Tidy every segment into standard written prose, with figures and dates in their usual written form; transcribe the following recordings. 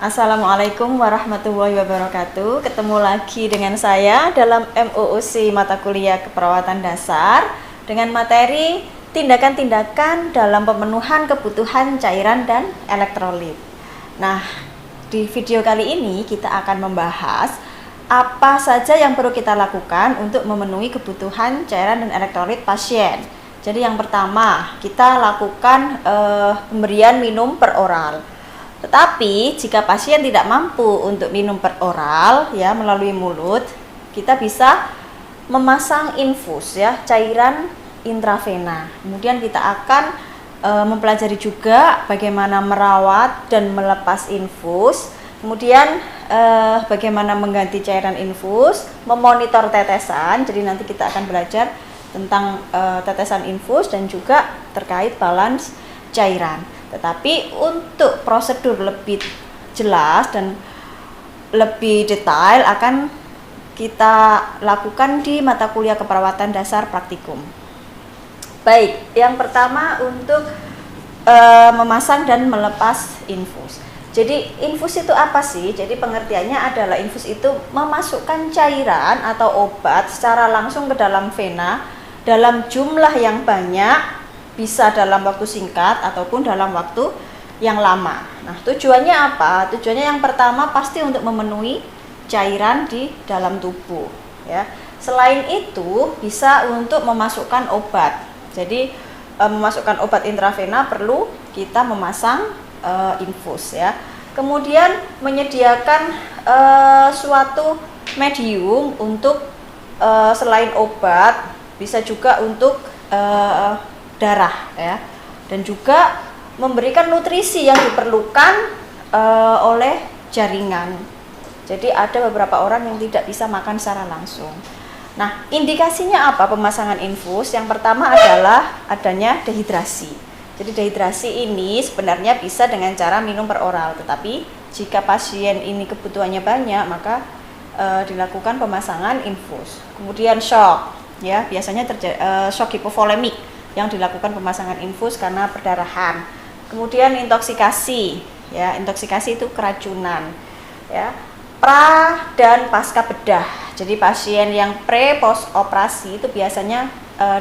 Assalamualaikum warahmatullahi wabarakatuh. Ketemu lagi dengan saya dalam MUUC mata kuliah keperawatan dasar dengan materi tindakan-tindakan dalam pemenuhan kebutuhan cairan dan elektrolit. Nah, di video kali ini kita akan membahas apa saja yang perlu kita lakukan untuk memenuhi kebutuhan cairan dan elektrolit pasien. Jadi yang pertama, kita lakukan pemberian minum per oral. Tetapi jika pasien tidak mampu untuk minum per oral ya melalui mulut, kita bisa memasang infus ya, cairan intravena. Kemudian kita akan mempelajari juga bagaimana merawat dan melepas infus. Kemudian bagaimana mengganti cairan infus, memonitor tetesan. Jadi nanti kita akan belajar tentang tetesan infus dan juga terkait balance cairan. Tetapi untuk prosedur lebih jelas dan lebih detail akan kita lakukan di mata kuliah keperawatan dasar praktikum. Baik, yang pertama untuk memasang dan melepas infus. Jadi infus itu apa sih? Jadi pengertiannya adalah infus itu memasukkan cairan atau obat secara langsung ke dalam vena dalam jumlah yang banyak, bisa dalam waktu singkat ataupun dalam waktu yang lama. Nah, tujuannya apa? Tujuannya yang pertama pasti untuk memenuhi cairan di dalam tubuh ya. Selain itu bisa untuk memasukkan obat. Jadi memasukkan obat intravena perlu kita memasang infus ya. Kemudian menyediakan suatu medium untuk selain obat, bisa juga untuk darah ya, dan juga memberikan nutrisi yang diperlukan oleh jaringan. Jadi ada beberapa orang yang tidak bisa makan secara langsung. Nah, indikasinya apa pemasangan infus? Yang pertama adalah adanya dehidrasi. Jadi dehidrasi ini sebenarnya bisa dengan cara minum per oral, tetapi jika pasien ini kebutuhannya banyak maka dilakukan pemasangan infus. Kemudian shock ya, biasanya shock hipovolemik yang dilakukan pemasangan infus karena perdarahan. Kemudian intoksikasi ya, intoksikasi itu keracunan ya. Pra dan pasca bedah. Jadi pasien yang pre post operasi itu biasanya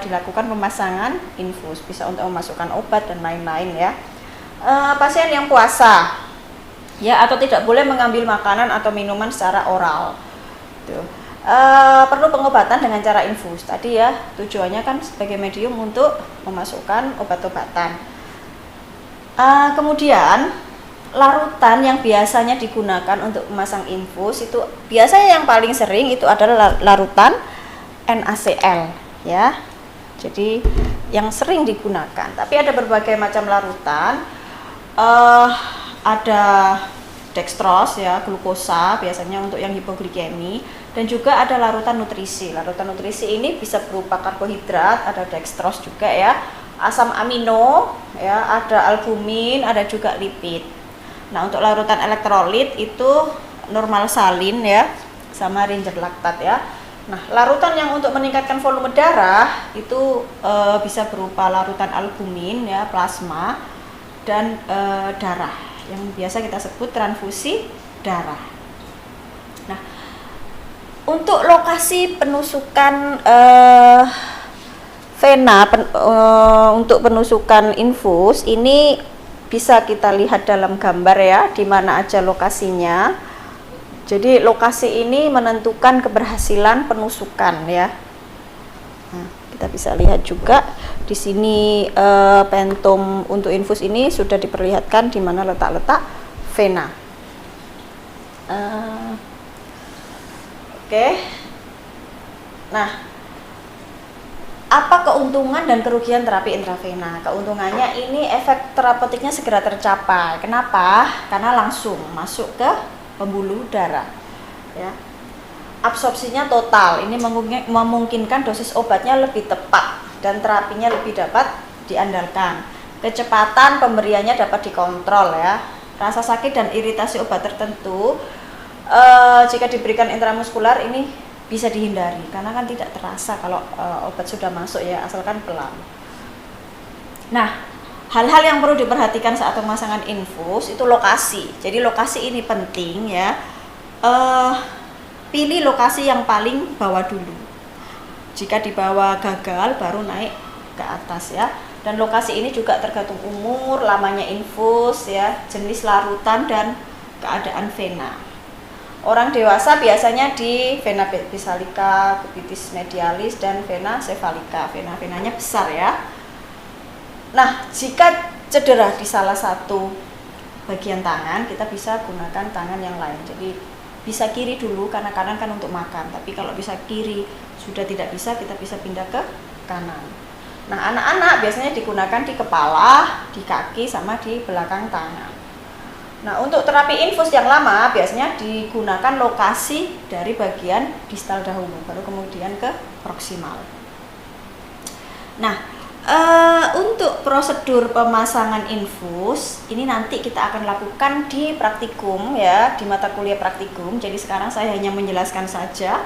dilakukan pemasangan infus, bisa untuk memasukkan obat dan lain-lain ya. Pasien yang puasa ya, atau tidak boleh mengambil makanan atau minuman secara oral. Tuh. Perlu pengobatan dengan cara infus tadi ya, tujuannya kan sebagai medium untuk memasukkan obat-obatan. Kemudian larutan yang biasanya digunakan untuk memasang infus itu biasanya yang paling sering itu adalah larutan NaCl ya. Jadi yang sering digunakan, tapi ada berbagai macam larutan. Ada dextrose ya, glukosa biasanya untuk yang hipoglikemi, dan juga ada larutan nutrisi. Larutan nutrisi ini bisa berupa karbohidrat, ada dextrose juga ya, asam amino ya, ada albumin, ada juga lipid. Nah, untuk larutan elektrolit itu normal salin ya, sama ringer laktat ya. Nah, larutan yang untuk meningkatkan volume darah itu bisa berupa larutan albumin ya, plasma, dan darah yang biasa kita sebut transfusi darah. Nah, untuk lokasi penusukan vena untuk penusukan infus ini bisa kita lihat dalam gambar ya, di mana aja lokasinya. Jadi lokasi ini menentukan keberhasilan penusukan ya. Nah, kita bisa lihat juga di sini pentum untuk infus ini sudah diperlihatkan di mana letak-letak vena. Oke. Nah, apa keuntungan dan kerugian terapi intravena? Keuntungannya ini efek terapeutiknya segera tercapai. Kenapa? Karena langsung masuk ke pembuluh darah ya. Absorpsinya total, ini memungkinkan dosis obatnya lebih tepat dan terapinya lebih dapat diandalkan. Kecepatan pemberiannya dapat dikontrol ya. Rasa sakit dan iritasi obat tertentu jika diberikan intramuskular ini bisa dihindari karena kan tidak terasa kalau obat sudah masuk ya, asalkan pelan. Nah, hal-hal yang perlu diperhatikan saat pemasangan infus itu lokasi. Jadi lokasi ini penting ya. Pilih lokasi yang paling bawah dulu. Jika di bawah gagal baru naik ke atas ya. Dan lokasi ini juga tergantung umur, lamanya infus ya, jenis larutan dan keadaan vena. Orang dewasa biasanya di vena basalica, cubitus medialis dan vena cephalica. Vena-venanya besar ya. Nah, jika cedera di salah satu bagian tangan, kita bisa gunakan tangan yang lain. Jadi bisa kiri dulu karena kanan kan untuk makan. Tapi kalau bisa kiri sudah tidak bisa, kita bisa pindah ke kanan. Nah, anak-anak biasanya digunakan di kepala, di kaki, sama di belakang tangan. Nah, untuk terapi infus yang lama biasanya digunakan lokasi dari bagian distal dahulu, baru kemudian ke proksimal. Nah, untuk prosedur pemasangan infus ini nanti kita akan lakukan di praktikum ya, di mata kuliah praktikum. Jadi sekarang saya hanya menjelaskan saja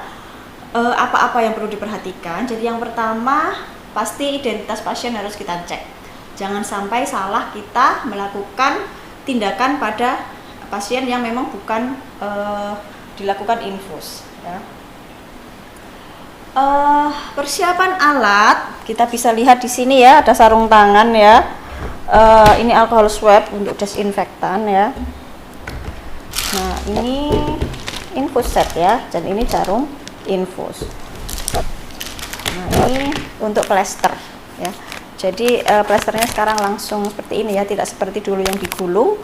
apa-apa yang perlu diperhatikan. Jadi yang pertama pasti identitas pasien harus kita cek. Jangan sampai salah kita melakukan tindakan pada pasien yang memang bukan dilakukan infus ya. Persiapan alat kita bisa lihat di sini ya, ada sarung tangan ya, ini alkohol swab untuk desinfektan ya. Nah ini infus set ya, dan ini jarum infus. Nah ini untuk plester ya. Jadi plesternya sekarang langsung seperti ini ya, tidak seperti dulu yang digulung.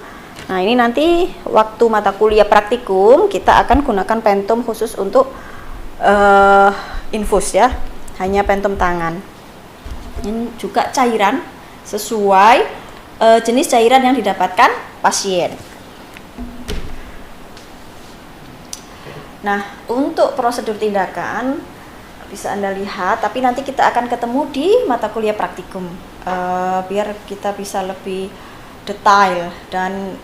Nah ini nanti waktu mata kuliah praktikum kita akan gunakan pentum khusus untuk infus ya, hanya pentum tangan. Ini juga cairan sesuai jenis cairan yang didapatkan pasien. Nah, untuk prosedur tindakan bisa Anda lihat, tapi nanti kita akan ketemu di mata kuliah praktikum biar kita bisa lebih detail dan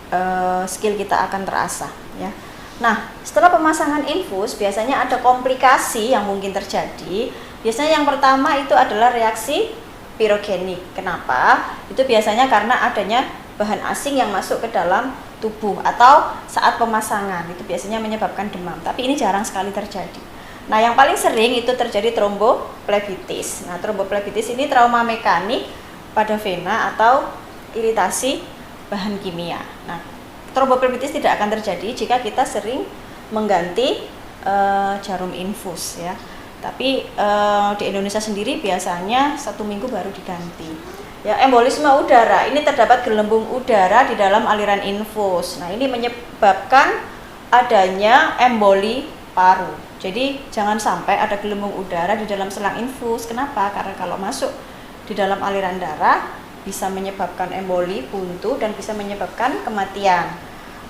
skill kita akan terasah ya. Nah, setelah pemasangan infus biasanya ada komplikasi yang mungkin terjadi. Biasanya yang pertama itu adalah reaksi pirogenik. Kenapa? Itu biasanya karena adanya bahan asing yang masuk ke dalam tubuh atau saat pemasangan. Itu biasanya menyebabkan demam, tapi ini jarang sekali terjadi. Nah, yang paling sering itu terjadi tromboflebitis. Nah, tromboflebitis ini trauma mekanik pada vena atau iritasi bahan kimia. Nah, tromboflebitis tidak akan terjadi jika kita sering mengganti jarum infus ya. Tapi di Indonesia sendiri biasanya 1 minggu baru diganti. Ya, embolisme udara ini terdapat gelembung udara di dalam aliran infus. Nah, ini menyebabkan adanya emboli paru. Jadi jangan sampai ada gelembung udara di dalam selang infus. Kenapa? Karena kalau masuk di dalam aliran darah bisa menyebabkan emboli, buntu, dan bisa menyebabkan kematian.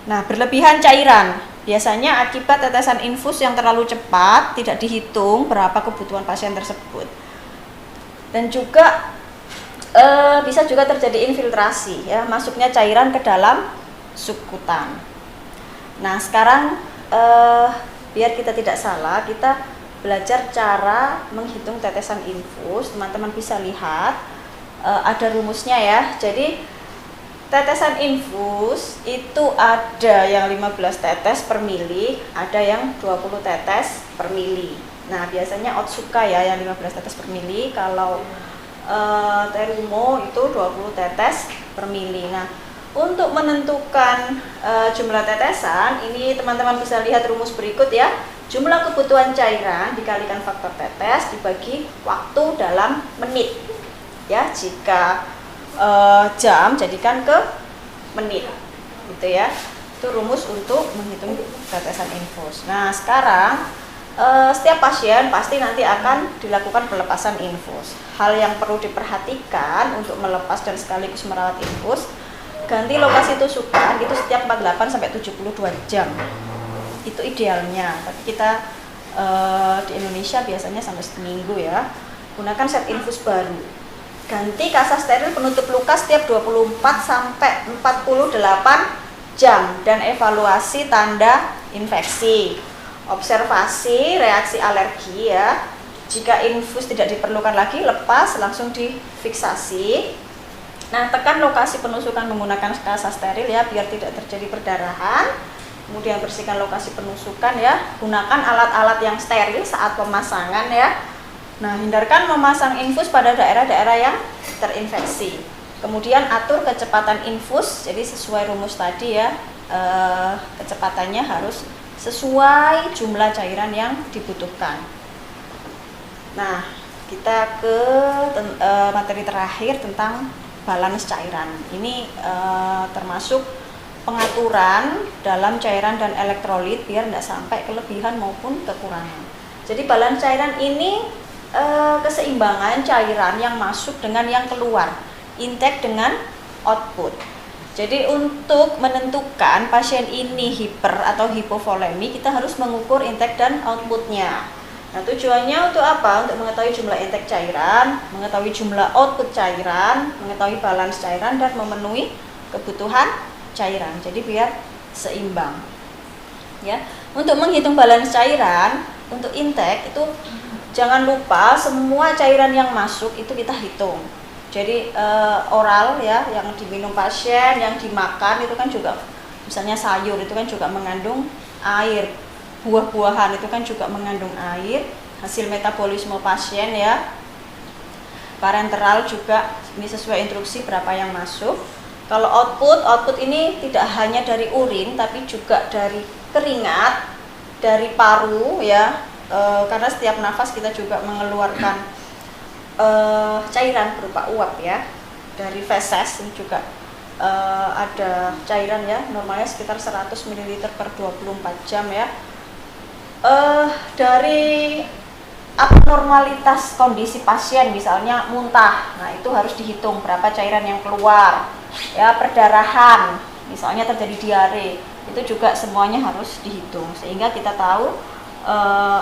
Nah, berlebihan cairan biasanya akibat tetesan infus yang terlalu cepat, tidak dihitung berapa kebutuhan pasien tersebut. Dan juga bisa juga terjadi infiltrasi ya, masuknya cairan ke dalam subkutan. Nah, sekarang biar kita tidak salah, kita belajar cara menghitung tetesan infus. Teman-teman bisa lihat ada rumusnya ya. Jadi tetesan infus itu ada yang 15 tetes per mili, ada yang 20 tetes per mili. Nah, biasanya Otsuka ya yang 15 tetes per mili, kalau Terumo itu 20 tetes per mili. Nah, untuk menentukan jumlah tetesan, ini teman-teman bisa lihat rumus berikut ya. Jumlah kebutuhan cairan dikalikan faktor tetes dibagi waktu dalam menit. Ya, jika jam jadikan ke menit gitu ya. Itu rumus untuk menghitung tetesan infus. Nah, sekarang setiap pasien pasti nanti akan dilakukan pelepasan infus. Hal yang perlu diperhatikan untuk melepas dan sekaligus merawat infus, ganti lokasi tusukan itu setiap 48 sampai 72 jam. Itu idealnya. Tapi kita di Indonesia biasanya sampai seminggu ya. Gunakan set infus baru. Ganti kasa steril penutup luka setiap 24 sampai 48 jam dan evaluasi tanda infeksi. Observasi reaksi alergi ya. Jika infus tidak diperlukan lagi, lepas langsung difiksasi. Nah, tekan lokasi penusukan menggunakan kasa steril ya, biar tidak terjadi perdarahan. Kemudian bersihkan lokasi penusukan ya, gunakan alat-alat yang steril saat pemasangan ya. Nah, hindarkan memasang infus pada daerah-daerah yang terinfeksi. Kemudian atur kecepatan infus, jadi sesuai rumus tadi ya, kecepatannya harus sesuai jumlah cairan yang dibutuhkan. Nah, kita ke materi terakhir tentang balance cairan. Ini termasuk pengaturan dalam cairan dan elektrolit biar tidak sampai kelebihan maupun kekurangan. Jadi balance cairan ini keseimbangan cairan yang masuk dengan yang keluar, intake dengan output. Jadi untuk menentukan pasien ini hiper atau hipovolemi, kita harus mengukur intake dan outputnya. Nah, tujuannya untuk apa? Untuk mengetahui jumlah intake cairan, mengetahui jumlah output cairan, mengetahui balance cairan, dan memenuhi kebutuhan cairan. Jadi biar seimbang. Ya. Untuk menghitung balance cairan, untuk intake itu jangan lupa semua cairan yang masuk itu kita hitung. Jadi oral ya, yang diminum pasien, yang dimakan itu kan juga, misalnya sayur itu kan juga mengandung air, buah-buahan itu kan juga mengandung air, hasil metabolisme pasien ya, parenteral juga, ini sesuai instruksi berapa yang masuk. Kalau output ini tidak hanya dari urin tapi juga dari keringat, dari paru ya, karena setiap nafas kita juga mengeluarkan cairan berupa uap ya, dari feses ini juga ada cairan ya, normalnya sekitar 100 ml per 24 jam ya. Dari abnormalitas kondisi pasien, misalnya muntah, nah itu harus dihitung berapa cairan yang keluar ya, perdarahan, misalnya terjadi diare, itu juga semuanya harus dihitung sehingga kita tahu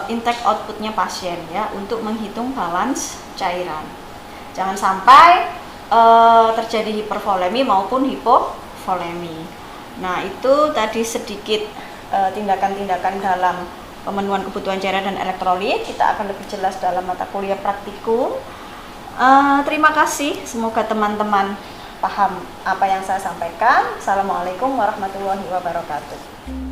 intake outputnya pasien ya, untuk menghitung balance cairan. Jangan sampai terjadi hipervolemi maupun hipovolemi. Nah, itu tadi sedikit tindakan-tindakan dalam pemenuhan kebutuhan cairan dan elektrolit. Kita akan lebih jelas dalam mata kuliah praktikum. Terima kasih, semoga teman-teman paham apa yang saya sampaikan. Assalamualaikum warahmatullahi wabarakatuh.